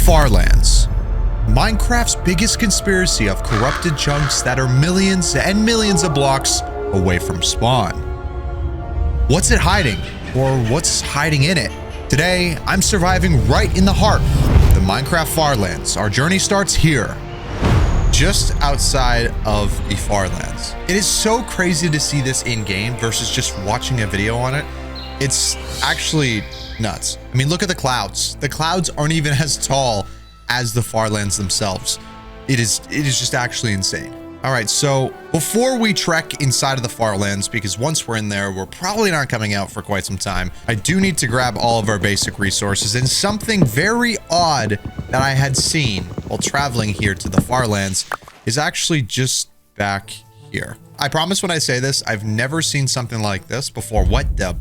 Farlands. Minecraft's biggest conspiracy of corrupted chunks that are millions and millions of blocks away from spawn. What's it hiding? Or what's hiding in it? Today, I'm surviving right in the heart of the Minecraft Farlands. Our journey starts here, just outside of the Farlands. It is so crazy to see this in-game versus just watching a video on it. It's actually nuts. I mean, look at the clouds. The clouds aren't even as tall as the Farlands themselves. It is just actually insane. All right, so before we trek inside of the Farlands, because once we're in there, we're probably not coming out for quite some time, I do need to grab all of our basic resources, and something very odd that I had seen while traveling here to the Farlands is actually just back here. I promise when I say this, I've never seen something like this before. What the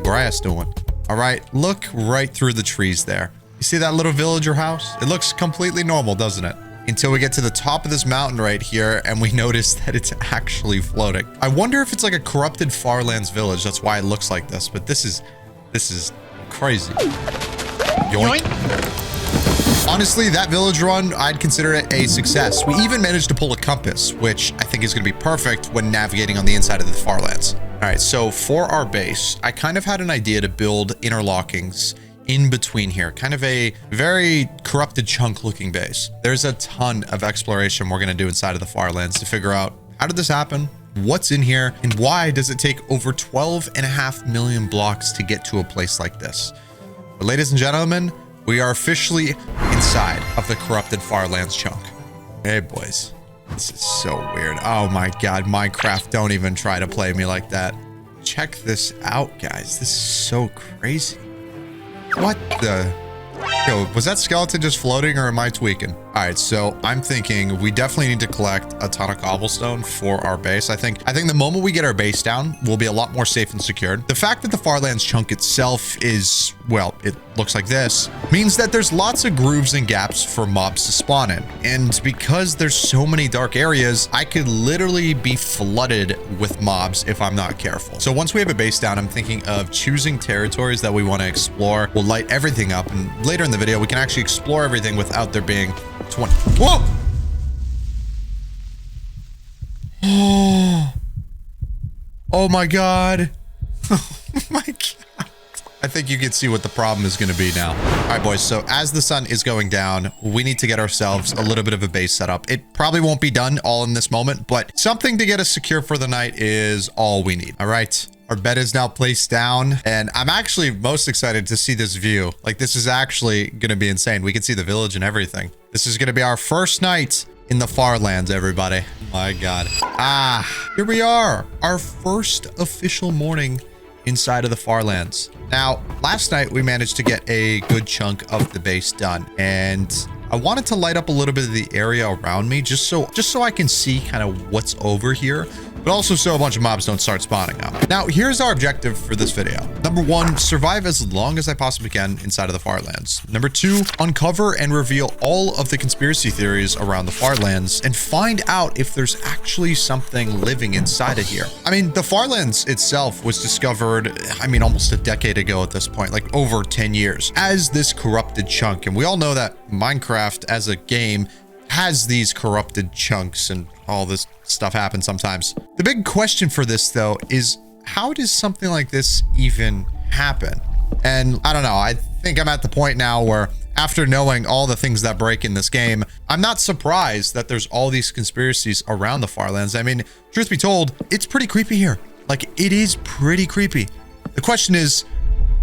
grass doing? All right, look right through the trees there. You see that little villager house? It looks completely normal, doesn't it? Until we get to the top of this mountain right here and we notice that it's actually floating. I wonder if it's like a corrupted Farlands village. That's why it looks like this, but this is crazy. Yoink. Honestly, that village run, I'd consider it a success. We even managed to pull a compass, which I think is going to be perfect when navigating on the inside of the Farlands. All right, so for our base, I kind of had an idea to build interlockings in between here, kind of a very corrupted chunk looking base. There's a ton of exploration we're going to do inside of the Farlands to figure out how did this happen, what's in here, and why does it take over 12.5 million blocks to get to a place like this. But ladies and gentlemen, we are officially inside of the corrupted Farlands chunk. Hey boys, this is so weird. Oh my god, Minecraft, don't even try to play me like that. Check this out, guys. This is so crazy. What the? Yo, was that skeleton just floating or am I tweaking? All right, so I'm thinking we definitely need to collect a ton of cobblestone for our base. I think the moment we get our base down, we'll be a lot more safe and secured. The fact that the Farlands chunk itself is, well, it looks like this, means that there's lots of grooves and gaps for mobs to spawn in. And because there's so many dark areas, I could literally be flooded with mobs if I'm not careful. So once we have a base down, I'm thinking of choosing territories that we want to explore. We'll light everything up, and later in the video, we can actually explore everything without there being 20. Whoa! Oh my god. Oh my god. I think you can see what the problem is going to be now. All right, boys. So as the sun is going down, we need to get ourselves a little bit of a base set up. It probably won't be done all in this moment, but something to get us secure for the night is all we need. All right. Our bed is now placed down, and I'm actually most excited to see this view. Like, this is actually going to be insane. We can see the village and everything. This is going to be our first night in the Farlands, everybody. My god. Here we are. Our first official morning inside of the Farlands. Now, last night we managed to get a good chunk of the base done, and I wanted to light up a little bit of the area around me just so I can see kind of what's over here, but also so a bunch of mobs don't start spawning up. Now, here's our objective for this video. Number 1, survive as long as I possibly can inside of the Farlands. Number 2, uncover and reveal all of the conspiracy theories around the Farlands and find out if there's actually something living inside of here. I mean, the Farlands itself was discovered, I mean, almost a decade ago at this point, like over 10 years, as this corrupted chunk. And we all know that Minecraft as a game has these corrupted chunks and all this stuff happens sometimes. The big question for this though is, how does something like this even happen? And I don't know, I think I'm at the point now where after knowing all the things that break in this game, I'm not surprised that there's all these conspiracies around the Farlands. I mean, truth be told, it's pretty creepy here. Like, it is pretty creepy. The question is,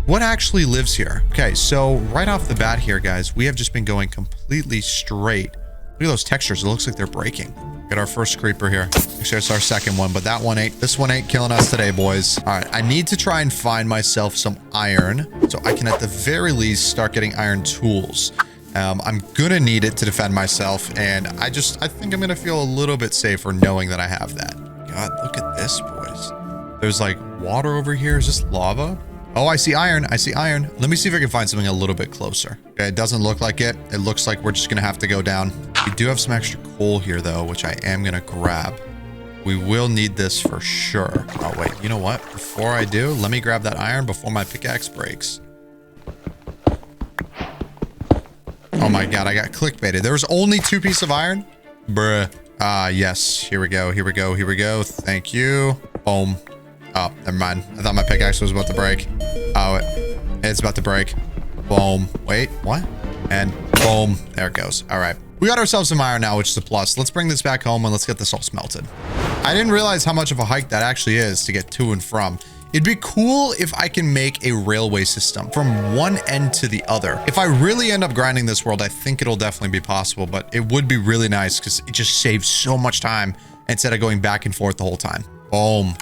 what actually lives here? Okay, so right off the bat here, guys, we have just been going completely straight. Look at those textures. It looks like they're breaking. Get our first creeper here. Actually, it's our second one, but this one ain't killing us today, boys. All right, I need to try and find myself some iron so I can at the very least start getting iron tools. I'm gonna need it to defend myself, and I think I'm gonna feel a little bit safer knowing that I have that. God, look at this, boys. There's like water over here. Is this lava? Oh, I see iron. I see iron. Let me see if I can find something a little bit closer. Okay, it doesn't look like it. It looks like we're just going to have to go down. We do have some extra coal here, though, which I am going to grab. We will need this for sure. Oh, wait. You know what? Before I do, let me grab that iron before my pickaxe breaks. Oh my God, I got clickbaited. There was only 2 pieces of iron? Bruh. Yes. Here we go. Here we go. Here we go. Thank you. Boom. Oh, never mind. I thought my pickaxe was about to break. Oh, it's about to break. Boom. Wait, what? And boom. There it goes. All right. We got ourselves some iron now, which is a plus. Let's bring this back home and let's get this all smelted. I didn't realize how much of a hike that actually is to get to and from. It'd be cool if I can make a railway system from one end to the other. If I really end up grinding this world, I think it'll definitely be possible, but it would be really nice because it just saves so much time instead of going back and forth the whole time. Boom.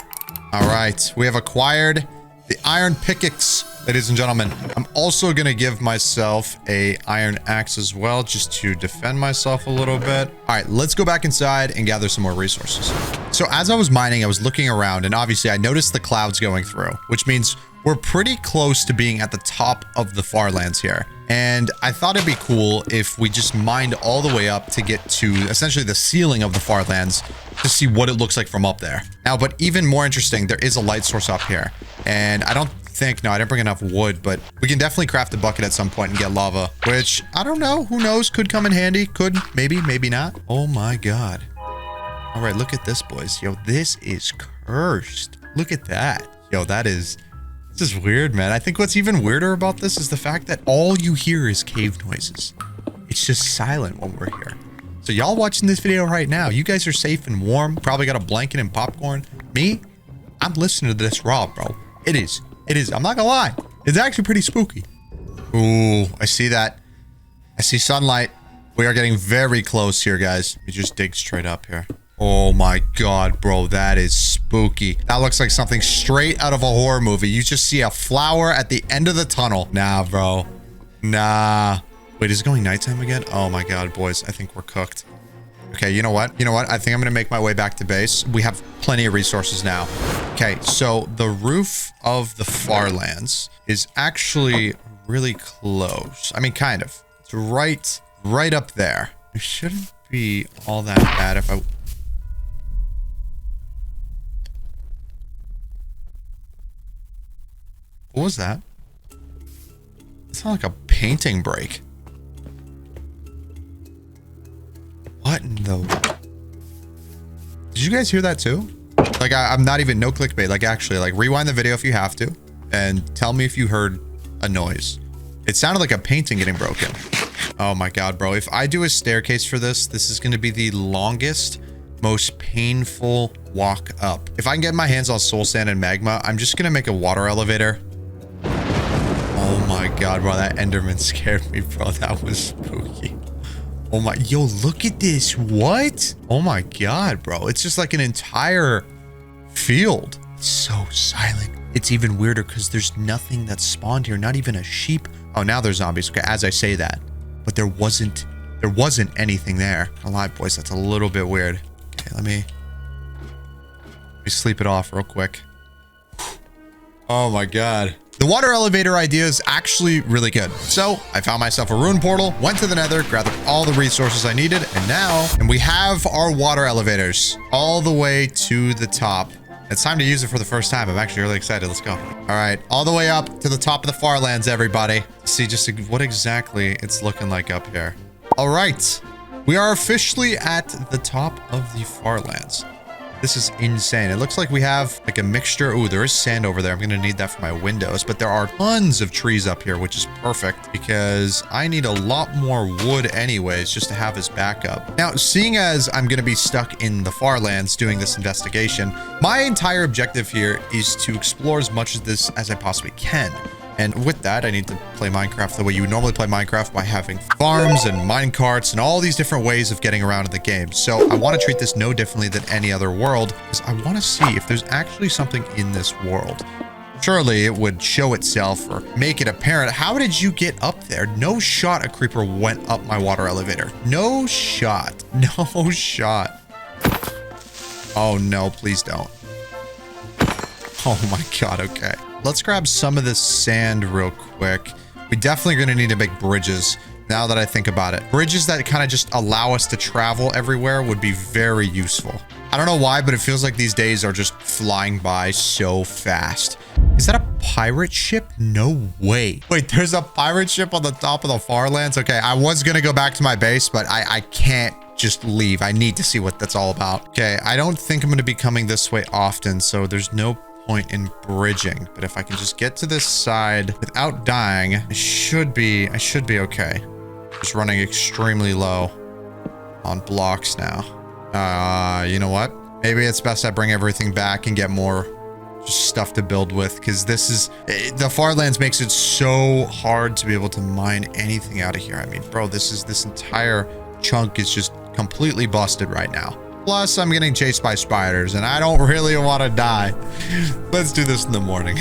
All right. We have acquired the iron pickaxe, ladies and gentlemen. I'm also going to give myself a iron axe as well, just to defend myself a little bit. All right, let's go back inside and gather some more resources. So as I was mining, I was looking around and obviously I noticed the clouds going through, which means we're pretty close to being at the top of the Farlands here. And I thought it'd be cool if we just mined all the way up to get to essentially the ceiling of the Farlands to see what it looks like from up there. Now, but even more interesting, there is a light source up here. And I don't think, no, I didn't bring enough wood, but we can definitely craft a bucket at some point and get lava, which I don't know. Who knows? Could come in handy. Could, maybe, maybe not. Oh my God. All right, look at this, boys. Yo, this is cursed. Look at that. Yo, this is weird, man. I think what's even weirder about this is the fact that all you hear is cave noises. It's just silent when we're here. So y'all watching this video right now, you guys are safe and warm. Probably got a blanket and popcorn. Me, I'm listening to this raw, bro. It is. I'm not gonna lie. It's actually pretty spooky. Ooh, I see that. I see sunlight. We are getting very close here, guys. We just dig straight up here. Oh my God, bro, that is spooky. That looks like something straight out of a horror movie. You just see a flower at the end of the tunnel. Nah, bro. Nah. Wait, is it going nighttime again? Oh my God, boys, I think we're cooked. Okay, you know what? I think I'm gonna make my way back to base. We have plenty of resources now. Okay, so the roof of the Farlands is actually really close. I mean, kind of. It's right up there. It shouldn't be all that bad if I... What was that? It sounded like a painting break. What in the... Did you guys hear that too? Like, I'm not even, no clickbait. Like, actually, like, rewind the video if you have to. And tell me if you heard a noise. It sounded like a painting getting broken. Oh my God, bro. If I do a staircase for this, this is going to be the longest, most painful walk up. If I can get my hands on soul sand and magma, I'm just going to make a water elevator. Oh my God, bro. That Enderman scared me, bro. That was spooky. Oh my, yo, look at this. What? Oh my God, bro. It's just like an entire field. It's so silent. It's even weirder because there's nothing that spawned here. Not even a sheep. Oh, now there's zombies. Okay, as I say that. But there wasn't anything there. Can't lie, boys. That's a little bit weird. Okay, let me sleep it off real quick. Oh my God. The water elevator idea is actually really good. So I found myself a rune portal, went to the nether, gathered all the resources I needed, and we have our water elevators all the way to the top. It's time to use it for the first time. I'm actually really excited. Let's go. All right, all the way up to the top of the Farlands, everybody. See just what exactly it's looking like up here. All right, we are officially at the top of the Farlands. This is insane. It looks like we have like a mixture. Ooh, there is sand over there. I'm going to need that for my windows, but there are tons of trees up here, which is perfect because I need a lot more wood anyways, just to have as backup. Now, seeing as I'm going to be stuck in the Farlands doing this investigation, my entire objective here is to explore as much of this as I possibly can. And with that, I need to play Minecraft the way you would normally play Minecraft, by having farms and mine carts and all these different ways of getting around in the game. So I want to treat this no differently than any other world, because I want to see if there's actually something in this world. Surely it would show itself or make it apparent. How did you get up there? No shot a creeper went up my water elevator. No shot. No shot. Oh no, please don't. Oh my God, okay. Let's grab some of this sand real quick. We definitely going to need to make bridges now that I think about it. Bridges that kind of just allow us to travel everywhere would be very useful. I don't know why, but it feels like these days are just flying by so fast. Is that a pirate ship? No way. Wait, there's a pirate ship on the top of the Farlands? Okay, I was gonna go back to my base, but I can't just leave. I need to see what that's all about. Okay, I don't think I'm gonna be coming this way often, so there's no point in bridging. But if I can just get to this side without dying, I should be okay. Just running extremely low on blocks now. You know what? Maybe it's best I bring everything back and get more just stuff to build with, because the Farlands makes it so hard to be able to mine anything out of here. I mean, bro, this entire chunk is just completely busted right now. Plus, I'm getting chased by spiders, and I don't really want to die. Let's do this in the morning.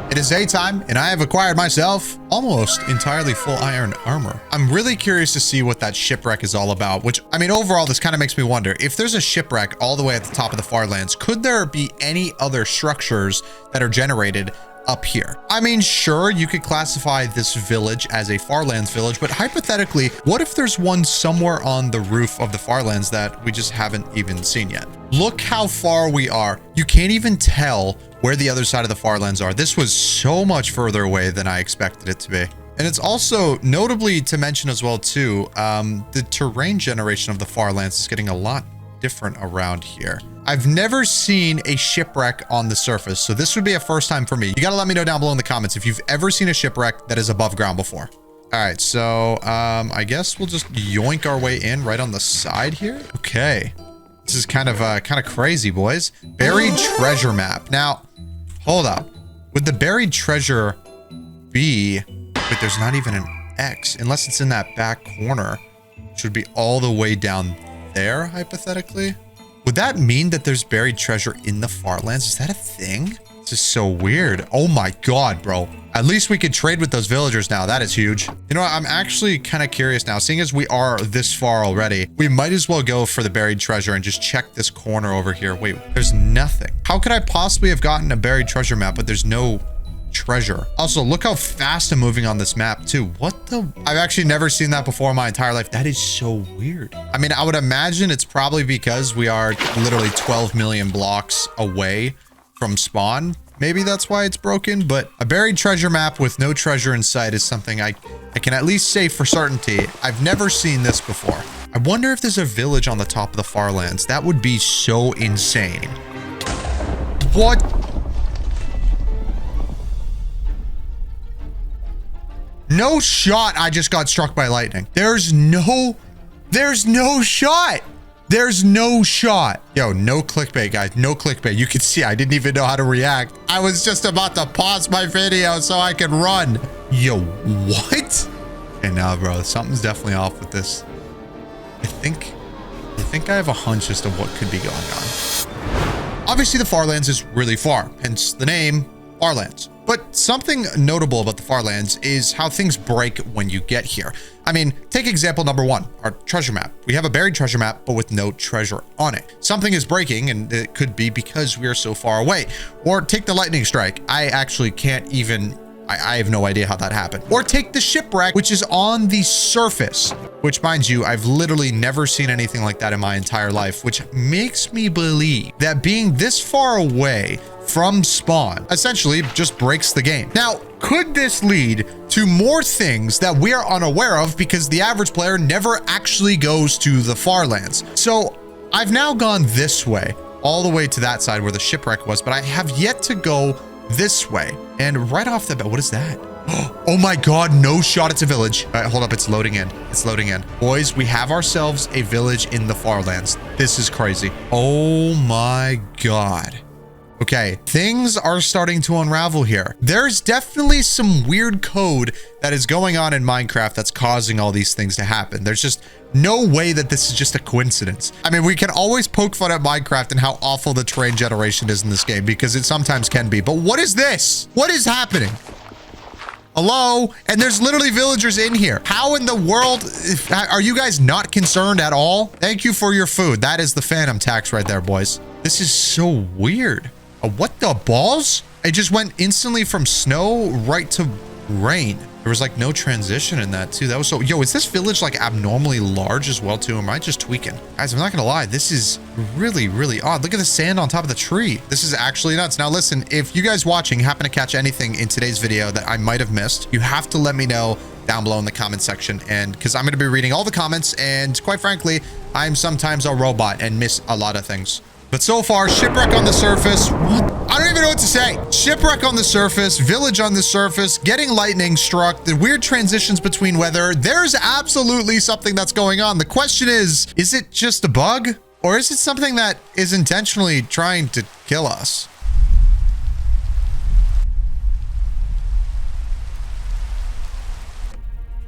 It is daytime, and I have acquired myself almost entirely full iron armor. I'm really curious to see what that shipwreck is all about, which, I mean, overall, this kind of makes me wonder, if there's a shipwreck all the way at the top of the Farlands, could there be any other structures that are generated up here? I mean, sure, you could classify this village as a Farlands village, but hypothetically, what if there's one somewhere on the roof of the Farlands that we just haven't even seen yet? Look how far we are. You can't even tell where the other side of the Farlands are. This was so much further away than I expected it to be. And it's also notably to mention as well too, the terrain generation of the Farlands is getting a lot different around here. I've never seen a shipwreck on the surface, so this would be a first time for me. You gotta let me know down below in the comments if you've ever seen a shipwreck that is above ground before. All right, so I guess we'll just yoink our way in right on the side here. Okay, this is kind of crazy, boys. Buried treasure map. Now, hold up. Would the buried treasure be? Wait, there's not even an X, unless it's in that back corner. It should be all the way down there, hypothetically. Would that mean that there's buried treasure in the Farlands? Is that a thing? This is so weird. Oh my god, bro. At least we could trade with those villagers now. That is huge. You know what? I'm actually kind of curious now. Seeing as we are this far already, we might as well go for the buried treasure and just check this corner over here. Wait, there's nothing. How could I possibly have gotten a buried treasure map, but there's no treasure? Also, look how fast I'm moving on this map too. What the? I've actually never seen that before in my entire life. That is so weird. I mean, I would imagine it's probably because we are literally 12 million blocks away from spawn. Maybe that's why it's broken, but a buried treasure map with no treasure in sight is something I can at least say for certainty. I've never seen this before. I wonder if there's a village on the top of the Farlands. That would be so insane. What? No shot. I just got struck by lightning. There's no shot. There's no shot. Yo, no clickbait, guys. No clickbait. You can see I didn't even know how to react. I was just about to pause my video so I could run. Yo, what? And now, bro, something's definitely off with this. I think I have a hunch as to what could be going on. Obviously, the Farlands is really far, hence the name Farlands. But something notable about the Farlands is how things break when you get here. I mean, take example number one, our treasure map. We have a buried treasure map, but with no treasure on it. Something is breaking, and it could be because we are so far away. Or take the lightning strike. I actually can't even... I have no idea how that happened. Or take the shipwreck, which is on the surface, which, mind you, I've literally never seen anything like that in my entire life, which makes me believe that being this far away from spawn essentially just breaks the game. Now, could this lead to more things that we are unaware of because the average player never actually goes to the Farlands? So I've now gone this way, all the way to that side where the shipwreck was, but I have yet to go this way. And right off the bat, what is that? Oh my god, no shot, it's a village. All right, hold up, it's loading in. It's loading in. Boys, we have ourselves a village in the Farlands. This is crazy. Oh my god. Okay, things are starting to unravel here. There's definitely some weird code that is going on in Minecraft that's causing all these things to happen. There's just no way that this is just a coincidence. I mean, we can always poke fun at Minecraft and how awful the terrain generation is in this game, because it sometimes can be. But what is this? What is happening? Hello? And there's literally villagers in here. How in the world are you guys not concerned at all? Thank you for your food. That is the phantom tax right there, boys. This is so weird. What the balls? It just went instantly from snow right to rain. There was like no transition in that too. That was so, yo, is this village like abnormally large as well too? Am I just tweaking? Guys, I'm not gonna lie. This is really, really odd. Look at the sand on top of the tree. This is actually nuts. Now listen, if you guys watching happen to catch anything in today's video that I might have missed, you have to let me know down below in the comment section. And because I'm going to be reading all the comments, and quite frankly, I'm sometimes a robot and miss a lot of things. But so far, shipwreck on the surface. What? I don't even know what to say. Shipwreck on the surface, village on the surface, getting lightning struck, the weird transitions between weather. There's absolutely something that's going on. The question is it just a bug? Or is it something that is intentionally trying to kill us?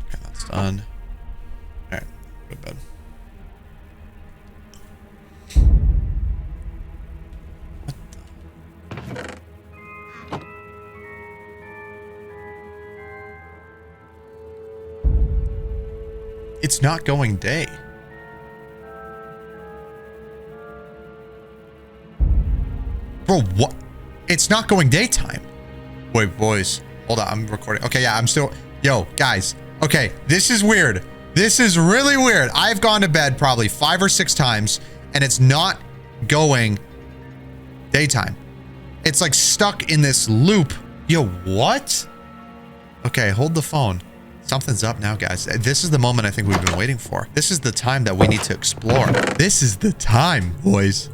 Okay, that's done. All right, go to bed. It's not going day. Bro, what? It's not going daytime. Wait, boys. Hold on, I'm recording. Okay, yeah, I'm still... Yo, guys. Okay, this is weird. This is really weird. I've gone to bed probably 5 or 6 times, and it's not going daytime. It's like stuck in this loop. Yo, what? Okay, hold the phone. Something's up now, guys. This is the moment I think we've been waiting for. This is the time that we need to explore. This is the time, boys.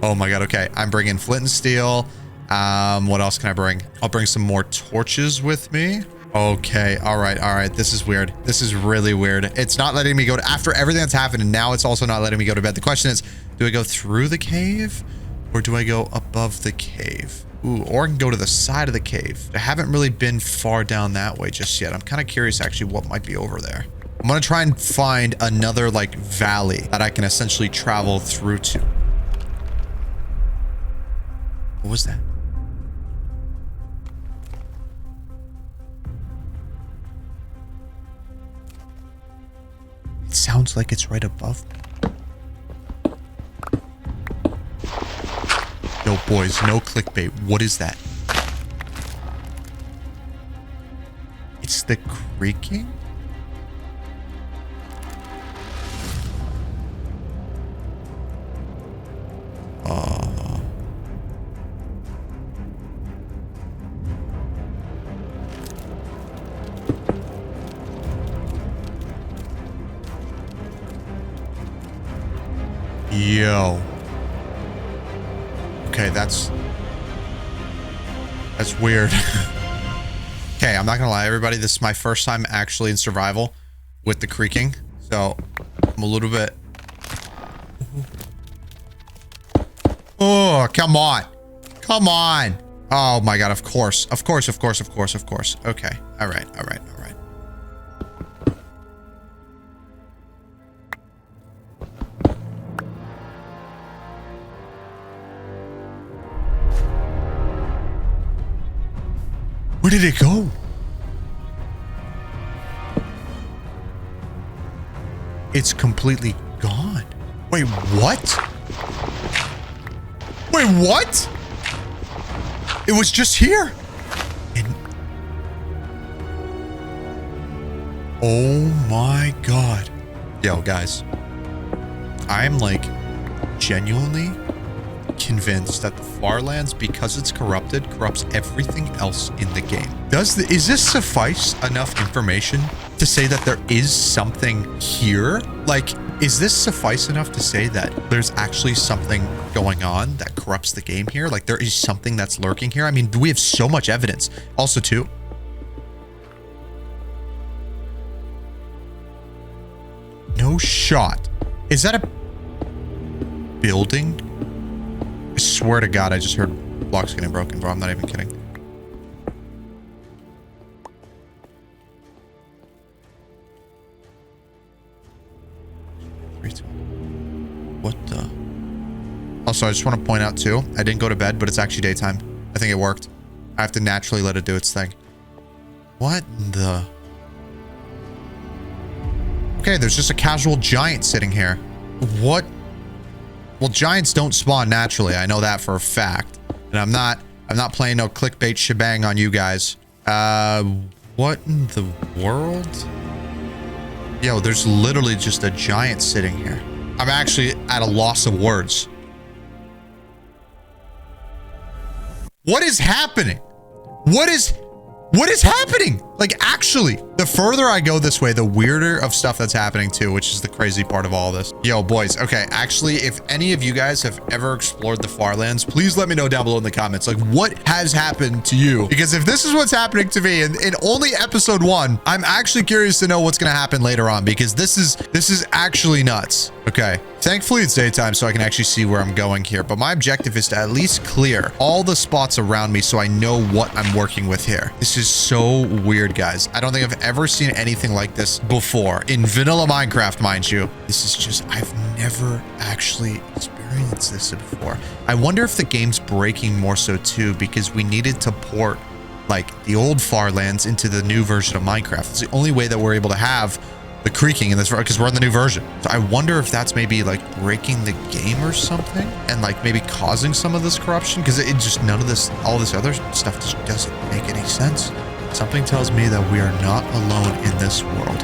Oh my God. Okay. I'm bringing flint and steel. What else can I bring? I'll bring some more torches with me. Okay. All right. All right. This is weird. This is really weird. It's not letting me go to, after everything that's happened, and now it's also not letting me go to bed. The question is, do I go through the cave or do I go above the cave? Ooh, or I can go to the side of the cave. I haven't really been far down that way just yet. I'm kind of curious actually what might be over there. I'm going to try and find another like valley that I can essentially travel through to. What was that? It sounds like it's right above me. No, boys, no clickbait. What is that? It's the creaking? Yo. Okay, that's weird. Okay, I'm not gonna lie, everybody. This is my first time actually in survival with the creaking, so I'm a little bit. Oh, come on, come on! Oh my God! Of course, of course, of course, of course, of course. Okay, all right, all right, all right. Where did it go? It's completely gone. Wait, what? Wait, what? It was just here. And oh my God. Yo, guys. I'm like genuinely convinced that the Farlands, because it's corrupted, corrupts everything else in the game. Is this suffice enough information to say that there is something here? Like, is this suffice enough to say that there's actually something going on that corrupts the game here? Like, there is something that's lurking here? I mean, we have so much evidence. Also, too, no shot. Is that a building? I swear to God, I just heard blocks getting broken, bro. I'm not even kidding. What the? Also, I just want to point out too, I didn't go to bed, but it's actually daytime. I think it worked. I have to naturally let it do its thing. What the? Okay, there's just a casual giant sitting here. What? Well, giants don't spawn naturally. I know that for a fact. And I'm not playing no clickbait shebang on you guys. What in the world? Yo, there's literally just a giant sitting here. I'm actually at a loss of words. What is happening? What is happening? Like, actually, the further I go this way, the weirder of stuff that's happening too, which is the crazy part of all this. Yo, boys. Okay, actually, if any of you guys have ever explored the Farlands, please let me know down below in the comments. Like, what has happened to you? Because if this is what's happening to me in only episode 1, I'm actually curious to know what's going to happen later on, because this is actually nuts. Okay, thankfully it's daytime, so I can actually see where I'm going here. But my objective is to at least clear all the spots around me so I know what I'm working with here. This is so weird, guys. I don't think I've ever seen anything like this before in vanilla Minecraft, mind you. This is just, I've never actually experienced this before. I wonder if the game's breaking more so too, because we needed to port like the old Farlands into the new version of Minecraft. It's the only way that we're able to have the creaking in this, because we're in the new version. So I wonder if that's maybe like breaking the game or something, and like maybe causing some of this corruption, because it just, none of this, all this other stuff just doesn't make any sense. Something tells me that we are not alone in this world.